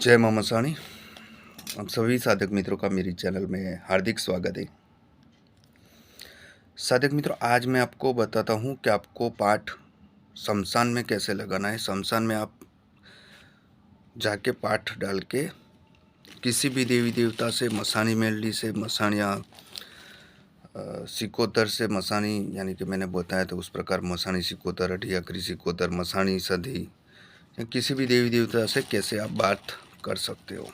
जय मामा साणी। आप सभी साधक मित्रों का मेरी चैनल में हार्दिक स्वागत है। साधक मित्रों, आज मैं आपको बताता हूँ कि आपको पाठ शमशान में कैसे लगाना है। शमशान में आप जाके पाठ डाल के किसी भी देवी देवता से, मसानी मेलडी से, मसानिया सिकोतर से, मसानी यानी कि मैंने बताया तो उस प्रकार मसानी सिकोतर, अठियाकरी सिकोतर, मसानी सधी या किसी भी देवी देवता से कैसे आप बात कर सकते हो।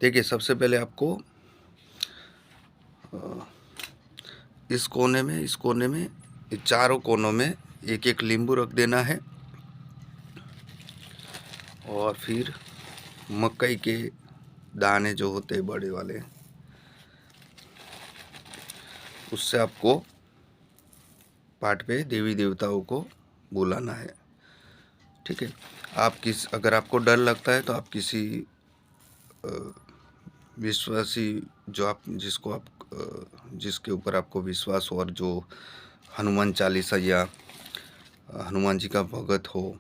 देखिए, सबसे पहले आपको इस कोने में चारों कोनों में एक एक नींबू रख देना है और फिर मकई के दाने जो होते हैं बड़े वाले, उससे आपको पाठ पे देवी देवताओं को बुलाना है। ठीक है। अगर आपको डर लगता है तो आप किसी विश्वासी जिसके ऊपर आपको विश्वास हो और जो हनुमान चालीसा या हनुमान जी का भगत हो,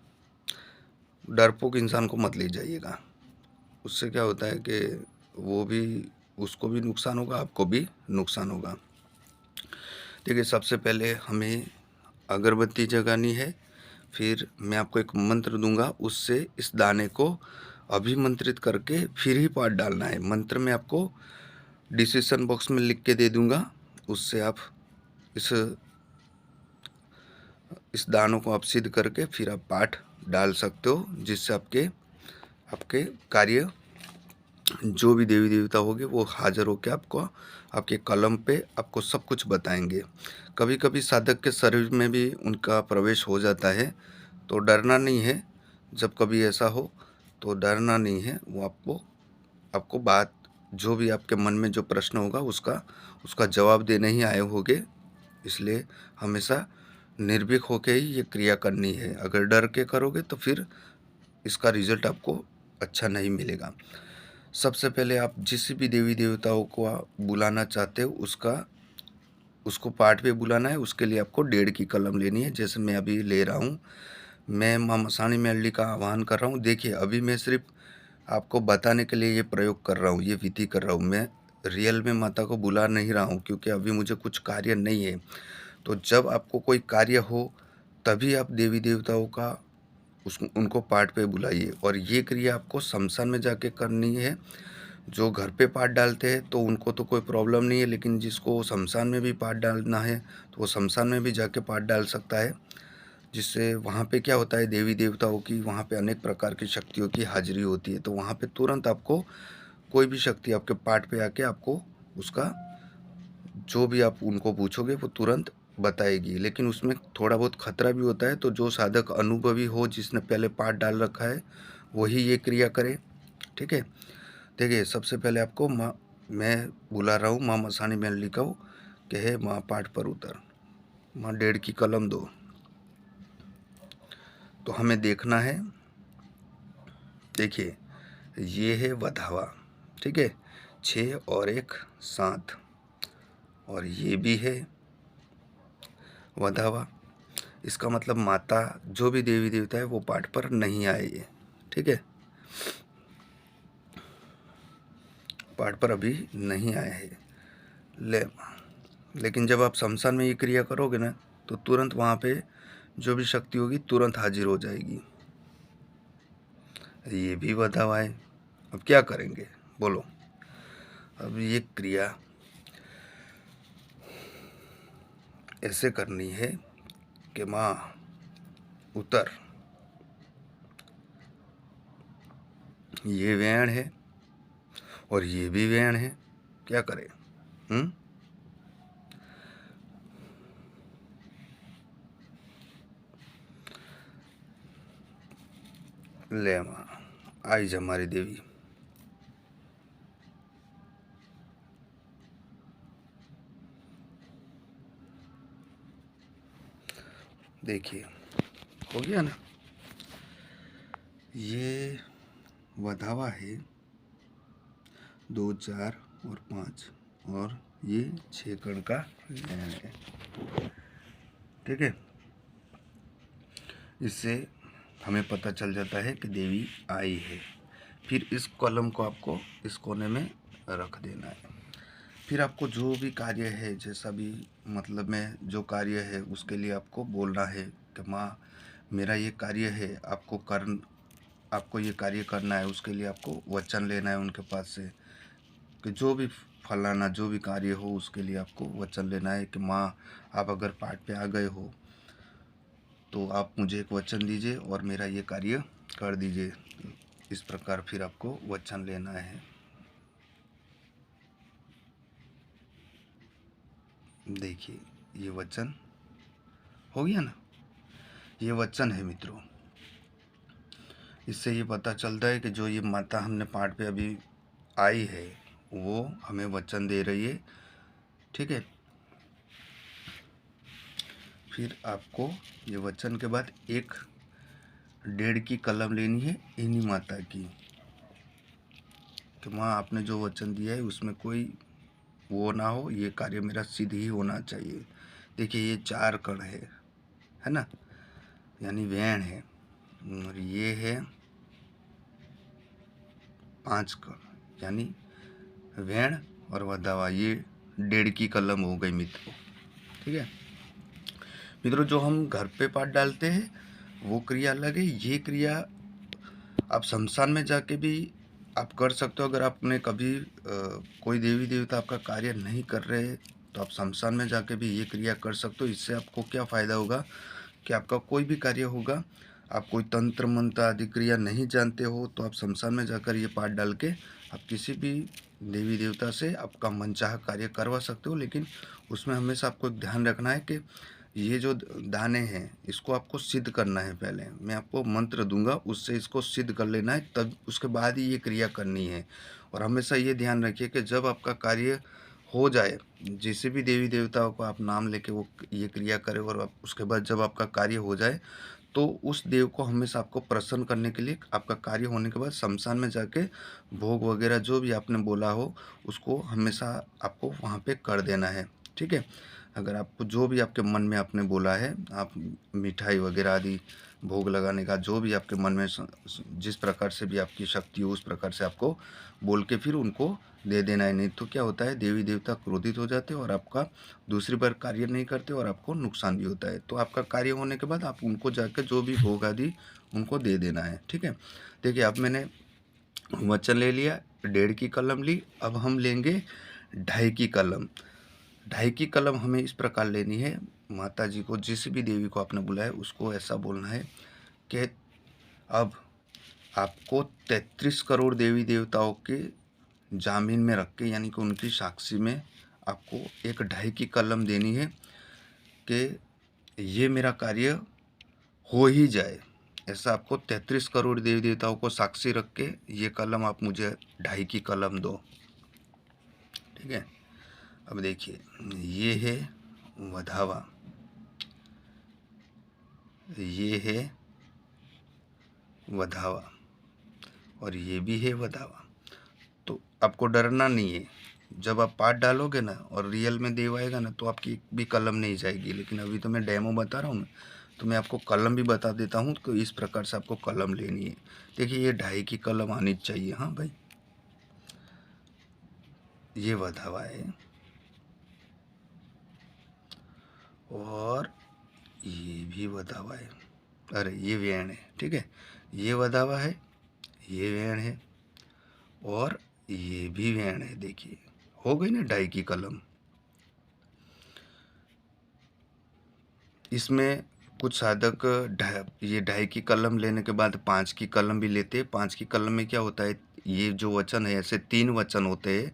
डरपोक इंसान को मत ले जाइएगा। उससे क्या होता है कि उसको भी नुकसान होगा, आपको भी नुकसान होगा। देखिए, सबसे पहले हमें अगरबत्ती जगानी है। फिर मैं आपको एक मंत्र दूंगा, उससे इस दाने को अभिमंत्रित करके फिर ही पाठ डालना है। मंत्र में आपको डिस्क्रिप्शन बॉक्स में लिख के दे दूंगा, उससे आप इस दानों को आप सिद्ध करके फिर आप पाठ डाल सकते हो, जिससे आपके कार्य जो भी देवी देवता होंगे वो हाजिर होकर आपके कलम पे आपको सब कुछ बताएंगे। कभी कभी साधक के शरीर में भी उनका प्रवेश हो जाता है, तो डरना नहीं है। जब कभी ऐसा हो तो डरना नहीं है। वो आपको बात, जो भी आपके मन में जो प्रश्न होगा उसका जवाब देने ही आए होंगे। इसलिए हमेशा निर्भीक होकर ही ये क्रिया करनी है। अगर डर के करोगे तो फिर इसका रिजल्ट आपको अच्छा नहीं मिलेगा। सबसे पहले आप जिस भी देवी देवताओं को आप बुलाना चाहते हो उसको पाठ पे बुलाना है। उसके लिए आपको 1.5 की कलम लेनी है, जैसे मैं अभी ले रहा हूँ। मैं माँ मसानी मेलडी का आह्वान कर रहा हूँ। देखिए, अभी मैं सिर्फ आपको बताने के लिए ये प्रयोग कर रहा हूँ, ये विधि कर रहा हूँ। मैं रियल में माता को बुला नहीं रहा हूँ, क्योंकि अभी मुझे कुछ कार्य नहीं है। तो जब आपको कोई कार्य हो तभी आप देवी देवताओं का उनको पाठ पे बुलाइए। और ये क्रिया आपको शमशान में जाके करनी है। जो घर पे पाठ डालते हैं तो उनको तो कोई प्रॉब्लम नहीं है, लेकिन जिसको शमशान में भी पाठ डालना है तो वो शमशान में भी जाके पाठ डाल सकता है। जिससे वहाँ पे क्या होता है, देवी देवताओं की वहाँ पे अनेक प्रकार की शक्तियों की हाजिरी होती है। तो वहाँ पे तुरंत आपको कोई भी शक्ति आपके पाठ पे आके आपको उसका जो भी आप उनको पूछोगे वो तुरंत बताएगी। लेकिन उसमें थोड़ा बहुत खतरा भी होता है। तो जो साधक अनुभवी हो, जिसने पहले पाठ डाल रखा है, वही ये क्रिया करे। ठीक है। देखिए, सबसे पहले आपको मैं बुला रहा हूँ माँ मसानी मेलडी को कि हे माँ, पाठ पर उतर। माँ 1.5 की कलम दो। तो हमें देखना है, देखिए ये है वधावा। ठीक है, 6 और 1 7, और ये भी है वधावा। इसका मतलब माता, जो भी देवी देवता है वो पाठ पर नहीं आए। ठीक है, पाठ पर अभी नहीं आए हैं। लेकिन जब आप शमशान में ये क्रिया करोगे ना, तो तुरंत वहाँ पे जो भी शक्ति होगी तुरंत हाजिर हो जाएगी। ये भी वधावा है। अब क्या करेंगे बोलो। अब ये क्रिया ऐसे करनी है कि माँ उतर। ये वैण है और ये भी वैण है, क्या करें। ले माँ, आई जा हमारी देवी। देखिए, हो गया ना। ये वधावा है 2 4 और 5, और ये 6 कण का वैण है। ठीक है, इससे हमें पता चल जाता है कि देवी आई है। फिर इस कलम को आपको इस कोने में रख देना है। फिर आपको जो भी कार्य है, जैसा भी मतलब में जो कार्य है उसके लिए आपको बोलना है कि माँ मेरा ये कार्य है, आपको ये कार्य करना है। उसके लिए आपको वचन लेना है उनके पास से कि जो भी फलाना जो भी कार्य हो उसके लिए आपको वचन लेना है कि माँ आप अगर पाठ पे आ गए हो तो आप मुझे एक वचन दीजिए और मेरा ये कार्य कर दीजिए। इस प्रकार फिर आपको वचन लेना है। देखिए ये वचन हो गया ना, ये वचन है मित्रों। इससे ये पता चलता है कि जो ये माता हमने पाठ पे अभी आई है वो हमें वचन दे रही है। ठीक है, फिर आपको ये वचन के बाद एक 1.5 की कलम लेनी है इन्हीं माता की कि माँ आपने जो वचन दिया है उसमें कोई वो ना हो, ये कार्य मेरा सिद्ध ही होना चाहिए। देखिए ये 4 कण है ना, यानी वेण है, और ये है 5 कण यानी वेण और वधावा। ये 1.5 की कलम हो गई मित्रों। ठीक है मित्रों, जो हम घर पे पाठ डालते हैं वो क्रिया अलग है। ये क्रिया आप शमशान में जाके भी आप कर सकते हो। अगर आपने कभी कोई देवी देवता आपका कार्य नहीं कर रहे तो आप शमशान में जाके भी ये क्रिया कर सकते हो। इससे आपको क्या फ़ायदा होगा कि आपका कोई भी कार्य होगा, आप कोई तंत्र मंत्र आदि क्रिया नहीं जानते हो तो आप शमशान में जाकर ये पाठ डाल के आप किसी भी देवी देवता से आपका मनचाहा कार्य करवा सकते हो। लेकिन उसमें हमेशा आपको ध्यान रखना है कि ये जो दाने हैं इसको आपको सिद्ध करना है। पहले मैं आपको मंत्र दूंगा, उससे इसको सिद्ध कर लेना है, तब उसके बाद ही ये क्रिया करनी है। और हमेशा ये ध्यान रखिए कि जब आपका कार्य हो जाए, जिसे भी देवी देवताओं को आप नाम लेके वो ये क्रिया करें, और उसके बाद जब आपका कार्य हो जाए तो उस देव को हमेशा आपको प्रसन्न करने के लिए आपका कार्य होने के बाद शमशान में जाके भोग वगैरह जो भी आपने बोला हो उसको हमेशा आपको वहाँ पे कर देना है। ठीक है, अगर आपको जो भी आपके मन में आपने बोला है, आप मिठाई वगैरह आदि भोग लगाने का जो भी आपके मन में जिस प्रकार से भी आपकी शक्ति हो उस प्रकार से आपको बोल के फिर उनको दे देना है। नहीं तो क्या होता है, देवी देवता क्रोधित हो जाते हैं और आपका दूसरी बार कार्य नहीं करते और आपको नुकसान भी होता है। तो आपका कार्य होने के बाद आप उनको जाकर जो भी भोग आदि उनको दे देना है। ठीक है, देखिए अब मैंने वचन ले लिया, 1.5 की कलम ली, अब हम लेंगे 2.5 की कलम। 2.5 की कलम हमें इस प्रकार लेनी है, माता जी को जिस भी देवी को आपने बुलाया उसको ऐसा बोलना है कि अब आपको 33 करोड़ देवी देवताओं के जामीन में रख के, यानी कि उनकी साक्षी में आपको एक 2.5 की कलम देनी है कि ये मेरा कार्य हो ही जाए। ऐसा आपको 33 करोड़ देवी देवताओं को साक्षी रख के ये कलम आप मुझे 2.5 की कलम दो। ठीक है, अब देखिए ये है वधावा, ये है वधावा और ये भी है वधावा। तो आपको डरना नहीं है, जब आप पाठ डालोगे ना और रियल में देव आएगा ना तो आपकी भी कलम नहीं जाएगी। लेकिन अभी तो मैं डेमो बता रहा हूँ ना, तो मैं आपको कलम भी बता देता हूँ तो इस प्रकार से आपको कलम लेनी है। देखिए ये 2.5 की कलम आनी चाहिए। हाँ भाई, ये वधावा है और ये भी वधावा है। अरे ये वेण है। ठीक है, ये वधावा है, ये वेण है और ये भी वेण है। देखिए हो गई ना 2.5 की कलम। इसमें कुछ साधक ये 2.5 की कलम लेने के बाद 5 की कलम भी लेते हैं। 5 की कलम में क्या होता है, ये जो वचन है ऐसे 3 वचन होते हैं,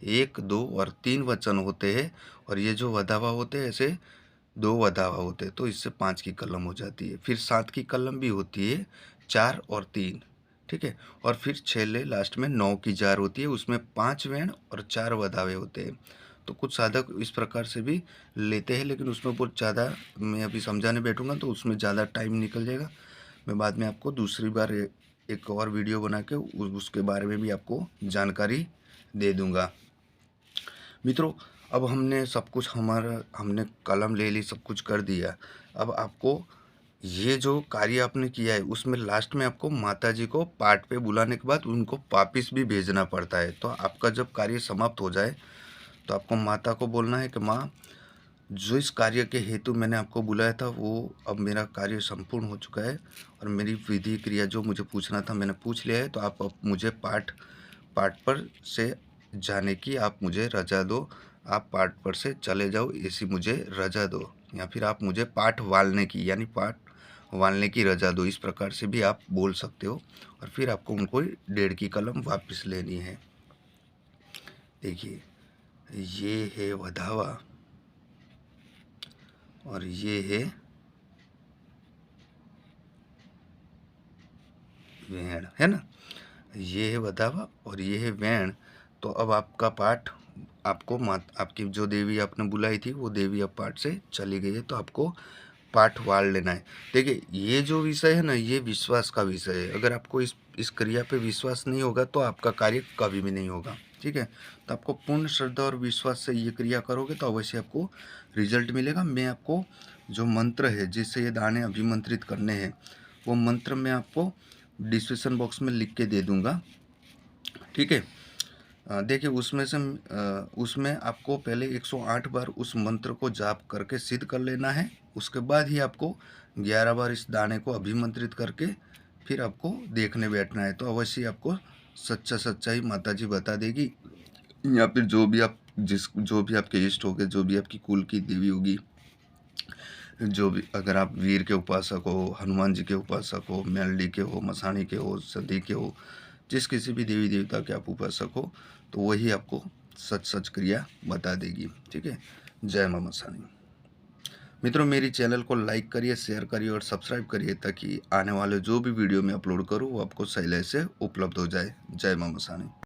1, 2 और 3 वचन होते हैं। और ये जो वधावा होते हैं ऐसे 2 वधावा होते हैं, तो इससे 5 की कलम हो जाती है। फिर 7 की कलम भी होती है, 4 और 3। ठीक है, और फिर छेले लास्ट में 9 की जार होती है, उसमें 5 वेण और 4 वधावे होते हैं। तो कुछ साधक इस प्रकार से भी लेते हैं, लेकिन उसमें बहुत ज़्यादा मैं अभी समझाने बैठूंगा तो उसमें ज़्यादा टाइम निकल जाएगा। मैं बाद में आपको दूसरी बार एक और वीडियो बना के उसके बारे में भी आपको जानकारी दे दूंगा। मित्रों, अब हमने सब कुछ हमने कलम ले ली, सब कुछ कर दिया। अब आपको ये जो कार्य आपने किया है उसमें लास्ट में आपको माताजी को पाठ पे बुलाने के बाद उनको वापिस भी भेजना पड़ता है। तो आपका जब कार्य समाप्त हो जाए तो आपको माता को बोलना है कि माँ, जो इस कार्य के हेतु मैंने आपको बुलाया था वो अब मेरा कार्य संपूर्ण हो चुका है और मेरी विधि क्रिया जो मुझे पूछना था मैंने पूछ लिया है। तो आप अब मुझे पाठ पर से जाने की आप मुझे रजा दो, आप पाठ पर से चले जाओ ऐसी मुझे रजा दो, या फिर आप मुझे पाठ वालने की यानी पाठ वालने की रजा दो, इस प्रकार से भी आप बोल सकते हो। और फिर आपको उनको 1.5 की कलम वापस लेनी है। देखिए, ये है वधावा और ये है वेण, है ना। ये है वधावा और ये है वेण। तो अब आपका पाठ आपको आपकी जो देवी आपने बुलाई थी वो देवी अब पाठ से चली गई है, तो आपको पाठ वाल लेना है। देखिए, ये जो विषय है ना, ये विश्वास का विषय है। अगर आपको इस क्रिया पे विश्वास नहीं होगा तो आपका कार्य कभी भी नहीं होगा। ठीक है, तो आपको पूर्ण श्रद्धा और विश्वास से ये क्रिया करोगे तो अवश्य आपको रिजल्ट मिलेगा। मैं आपको जो मंत्र है जिससे ये दाने अभिमंत्रित करने हैं वो मंत्र मैं आपको डिस्क्रिप्शन बॉक्स में लिख के दे दूँगा। ठीक है, देखिए उसमें आपको पहले 108 बार उस मंत्र को जाप करके सिद्ध कर लेना है। उसके बाद ही आपको 11 बार इस दाने को अभिमंत्रित करके फिर आपको देखने बैठना है। तो अवश्य आपको सच्चाई माताजी बता देगी, या फिर जो भी आपके इष्ट होंगे, जो भी आपकी कुल की देवी होगी, जो भी, अगर आप वीर के उपासक हो, हनुमान जी के उपासक हो, मेलडी के हो, मसाणी के हो, सती के हो, जिस किसी भी देवी देवता के आप उपासक हो तो वही आपको सच क्रिया बता देगी। ठीक है, जय मां मसाणी। मित्रों, मेरी चैनल को लाइक करिए, शेयर करिए और सब्सक्राइब करिए ताकि आने वाले जो भी वीडियो मैं अपलोड करूँ वो आपको सही से उपलब्ध हो जाए। जय मां मसाणी।